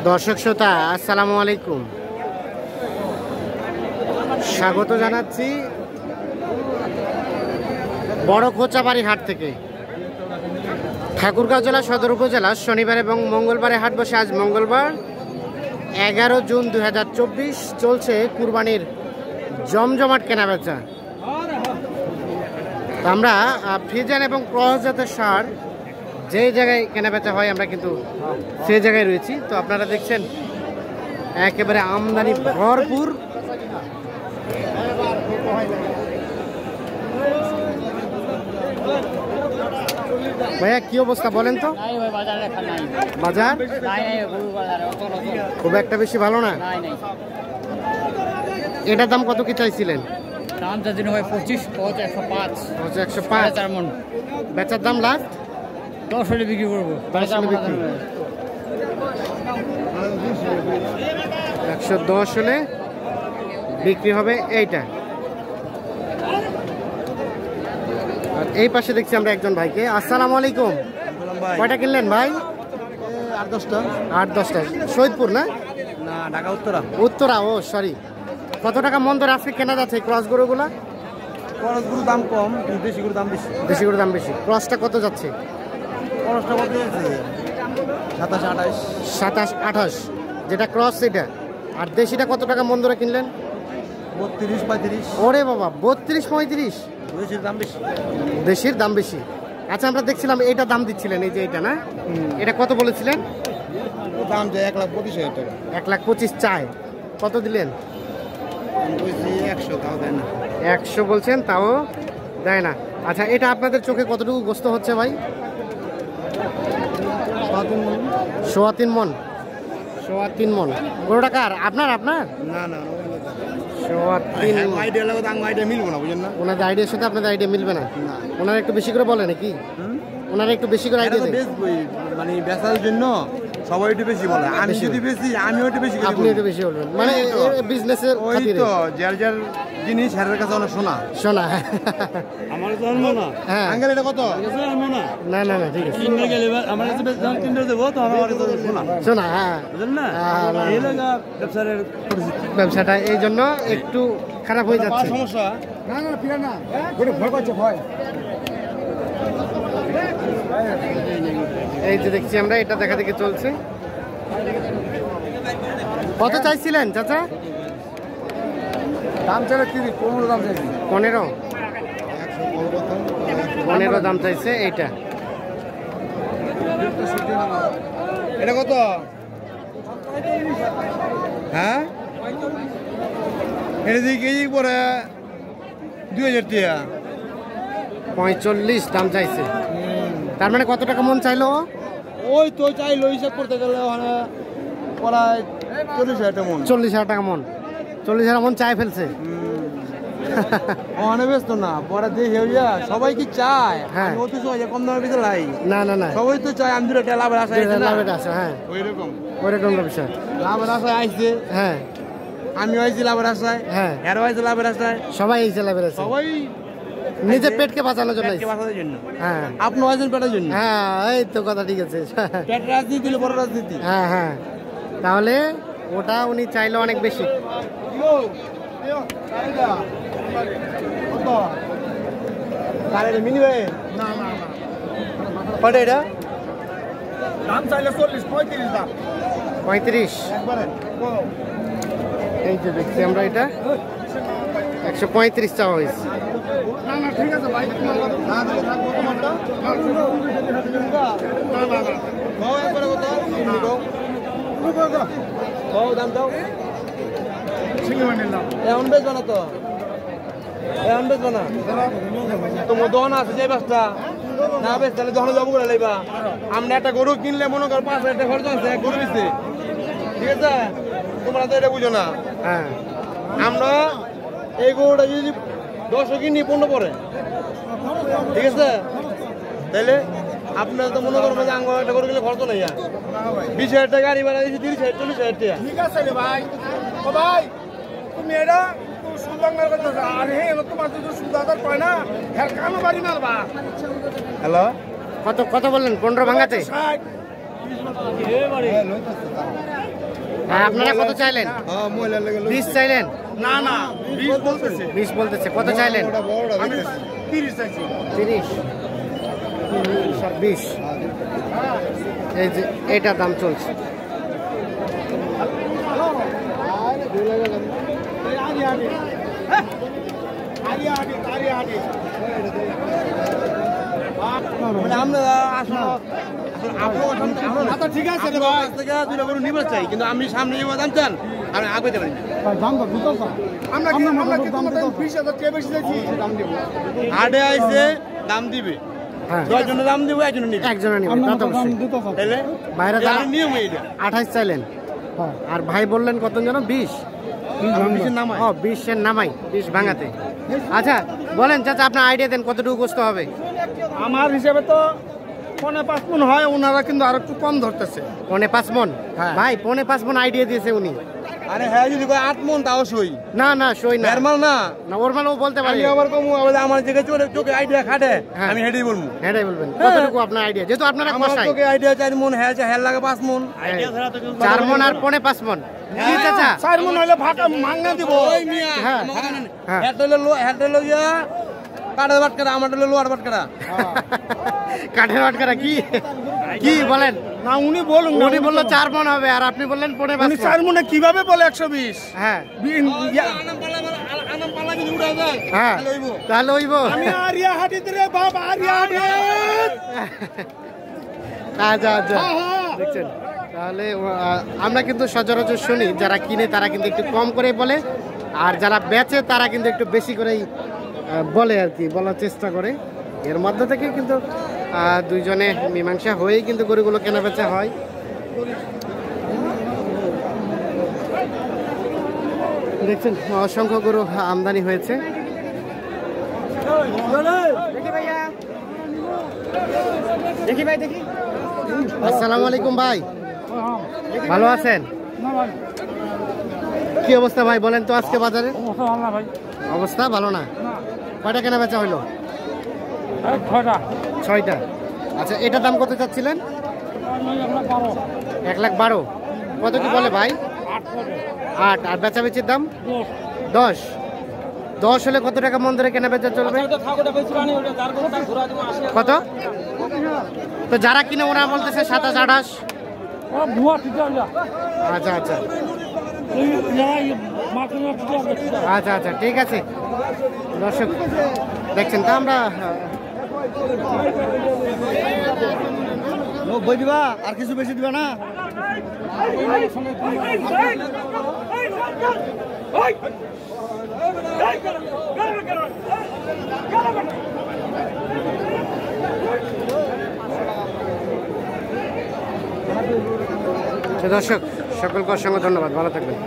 দর্শক শ্রোতা আসসালামু আলাইকুম, স্বাগত জানাচ্ছি বড় খোঁচাবাড়ি হাট থেকে। ঠাকুরগাঁও জেলা সদর উপজেলা শনিবার এবং মঙ্গলবারে হাট বসে। আজ মঙ্গলবার 11 জুন 2024। চলছে কুরবানির জমজমাট কেনাবেচা। আমরা ফ্রিজিয়ান এবং ক্রস জাতের সার যে জায়গায় কেনাবেচা হয় আমরা কিন্তু সেই জায়গায় রয়েছি। তো আপনারা দেখছেন একেবারে আমদানি ভরপুর। ভাইয়া কি অবস্থা বলেন তো? বাজার খুব একটা বেশি ভালো না। এটার দাম কত কি চাইছিলেন? দাম চাইছেন ভাই 25, 105। বেচার দাম লাস্ট 10 হলে বিক্রি করবো। 110 হলে বিক্রি হবে এইটা। আর এই পাশে দেখছি আমরা একজন ভাইকে। আসসালামু আলাইকুম। কয়টা কিনলেন ভাই? 8-10টা। শহীদপুর না? ঢাকা উত্তরা। উত্তরা, ও সরি। কত টাকা মন ধরে আজকে কেনা যাচ্ছে ক্রস গরুগুলা? খরচ গরুর দাম কম, দেশি গরুর দাম বেশি। দেশি গরুর দাম বেশি। ক্রসটা কত যাচ্ছে? খরচটা কত যাচ্ছে? 27-28। 27-28 যেটা ক্রস সেটা। আর দেশিটা কত টাকা মন ধরে কিনলেন? 32-35। ওরে বাবা, 32-35। দেশির দাম বেশি। দেশির দাম বেশি। আচ্ছা, আমরা দেখছিলাম এইটা দাম দিচ্ছিলেন, এই যে এটা না, এটা কত বলেছিলেন? দাম যায় 1,25,000 টাকা। 1,25,000 চায়। কত দিলেন? 100, তাও দেয় না। 100 বলছেন, তাও দেয় না। আচ্ছা, এটা আপনাদের চোখে কতটুকু গোস্ত হচ্ছে ভাই? 3.5 মন। 3.5 মন। গরুটা কার? আপনার? না, 3.5 আইডিয়া লাগবে, আইডিয়া মিলবো না, বুঝেন না? ওনাদের আইডিয়ার সাথে আপনাদের আইডিয়া মিলবে না। ওনারা একটু বেশি করে বলে নাকি? ওনারা একটু বেশি করে আইডিয়া দেয়। মানে বেচার জন্য সবাই একটু বেশি বলে। আমি যদি বেশি, আমিও একটু বেশি, আপনি একটু বেশি বলবেন, মানে বিজনেসের ওই তো যার যার জিনিস হারের কাছে অনেক শোনা। আমার জন্ম না। হ্যাঁ, আঙ্কেল এটা কত? না ঠিক আছে। কিনতে গেলে আমার কাছে যখন কিনতে দেবো তো আমার কাছে শোনা। হ্যাঁ, বুঝলেন না? এই লাগা ব্যবসার পরিস্থিতি, ব্যবসাটা এই জন্য একটু খারাপ হয়ে যাচ্ছে। সমস্যা না ফিরে না, ভয় করছে ভয়। এই যে দেখছি আমরা, এটা দেখা দেখি চলছে। কত চাইছিলেন চাচা? দাম চাইলে 15 দাম চাইছি। 15 দাম চাইছে এইটা। এটা কত? হ্যাঁ, এটা দিয়ে কেজি পরে 2,000 টাকা। 45 দাম চাইছে। তার মানে কত টাকা মন চাইলো? ওই তো চাইলো, হিসাব করতে গেলে ওখানে প্রায় 40,000 টাকা মন। 40,000 টাকা মন। 40,000 মন চাই ফেলছে। ওখানে ব্যস্ত না, পরে দেখে সবাই কি চায়? হ্যাঁ, অত সময় কম দামে বেঁচে লাই না, সবাই তো চায় আমি 2 টাকা লাভের আশায়। হ্যাঁ, ওইরকম ব্যবসা লাভের আশায় আইছে। হ্যাঁ, আমি আইছি লাভের আশায়, হ্যাঁ, এর আইছে লাভের আশায়। সবাই এই লাভের আশায়, সবাই নিজের পেটকে বাঁচানোর জন্য। হ্যাঁ, আপনি আছেন পেটের জন্য। হ্যাঁ, এই তো কথা ঠিক আছে। পেট রাজনীতি হলে বড় রাজনীতি। হ্যাঁ, তাহলে ওটা উনি চাইলো অনেক বেশি। দাম চাইলে 40-35 দাম। 35। এই যে দেখছি আমরা, এটা 135 চাওয়া হয়েছে। ঠিক আছে ভাই, দাম দাও। এখন বেচবা না তো? এখন বেচবা না? তোমার দোকান আছে যে ব্যবসা না বেশ, তাহলে দোকানে যাবো করে লাইবা। আমরা একটা গরু কিনলে মনে কর 5,000 টাকা খরচ আছে গরু বেচতে, ঠিক আছে? তোমরা তো এটা বুঝো না। হ্যাঁ, আমরা এই গরুটা যদি 10 কিনি 15 পরে, ঠিক আছে? তাহলে আপনার তো মনে করবো যে আঙ্গ একটা গরু কিনলে খরচ নেই। 20,000 টাকা গাড়ি ভাড়া দিয়েছি, 30,000 40,000 টাকা। ঠিক আছে রে ভাই। ও ভাই, তুমি এটা হ্যালো, কত বললেন? 15 ভাঙাতে? হ্যাঁ, আপনারা কত চাইলেন? 20 চাইলেন? না না 20 বলতেছে। 20 বলতেছে। কত চাইলেন? আমি 30 চাইছি। 30 আর 20। এই যে এটা দাম চলছে। ঠিক আছে নিবে চাই, কিন্তু আমি সামনে দাম চান আমি আগে পারি হাটে আইসে দাম দিবে, হ্যাঁ, 10 জনের দাম দিব, একজনের নিবে। একজনে নিবে, তা তো অবশ্যই। তাহলে বাইরে যারা নিয়ম এইটা। 28 চাইলেন, আর ভাই বললেন কত যেন 20? 20 নামায়। ও 20 এর নামাই, 20 ভাঙাতে। আচ্ছা বলেন চাচা, আপনার আইডিয়া দেন কতটুকু গোস্ত হবে? আমার হিসাবে তো 5.5 মণ হয়, ওনারা কিন্তু আর একটু কম ধরতেছে। 5.5 মণ? ভাই 5.5 মণ আইডিয়া দিয়েছে উনি। আরে হ্যাঁ, যদি 8 মণ তাও সই না না, সই না, নরমাল না, নরমাল ও বলতে পারি। আমি আবার কম আমার জায়গায় চোখে আইডিয়া খাটে, আমি হেডেই বলবো। হেডাই বলবেন কতটুকু আপনার আইডিয়া, যেহেতু আপনারা আমার কষাই। চোখে আইডিয়া 4 মণ, হ্যাঁ হ্যাঁ লাগে 5 মণ। 4 মণ আর 5.5 মণ কি চাচা? 4 মণ হইলে ভাটা মাংনা দিব। ওই মিয়া হ্যাঁ, হ্যাঁ। হেড হইলো গিয়া কাঠের বাটকারা, আমার হইলো লোহার বাটকারা। কাঠের বাটকারা কি কি বলেন? না উনি বলুন, উনি বললো 4 মণ হবে, আর আপনি বললেন 5.5 উনি 4 মণে কিভাবে বলে 120? হ্যাঁ আনাম পাল্লা যদি উড়া যায় হ্যাঁ, তাহলে হইব। আমি আরিয়া হাটিতে রে বাবা, আরিয়া হাটি। আচ্ছা আচ্ছা, দেখছেন। তাহলে আমরা কিন্তু সচরাচর শুনি যারা কিনে তারা কিন্তু একটু কম করে বলে, আর যারা বেচে তারা কিন্তু একটু বেশি করেই বলে আর কি, বলার চেষ্টা করে। এর মধ্যে থেকে কিন্তু দুইজনে মীমাংসা হয়েই কিন্তু গরুগুলো কেনা বেচা হয়। দেখছেন অসংখ্য গরু আমদানি হয়েছে। দেখি ভাই, দেখি। আসসালামু আলাইকুম ভাই, ভালো আছেন? কি অবস্থা ভাই বলেন তো আজকে বাজারে? অবস্থা ভালো না। কয়টা কেনা বেচা হইলো? 6টা। আচ্ছা, এটার দাম কত চাচ্ছিলেন? 1,12,000। কত কি বলে ভাই? 8। আর বেচাবেচির দাম 10। 10 হলে কত টাকা মন ধরে কেনা বেচা চলবে? কত? তো যারা কিনে ওরা বলতেছে 27, 28। আচ্ছা আচ্ছা আচ্ছা আচ্ছা, ঠিক আছে। দর্শক দেখছেন তো, আমরা 90 দিবা, আর কিছু বেশি দিবা না। দর্শক সকলকে অসংখ্য ধন্যবাদ, ভালো থাকবেন।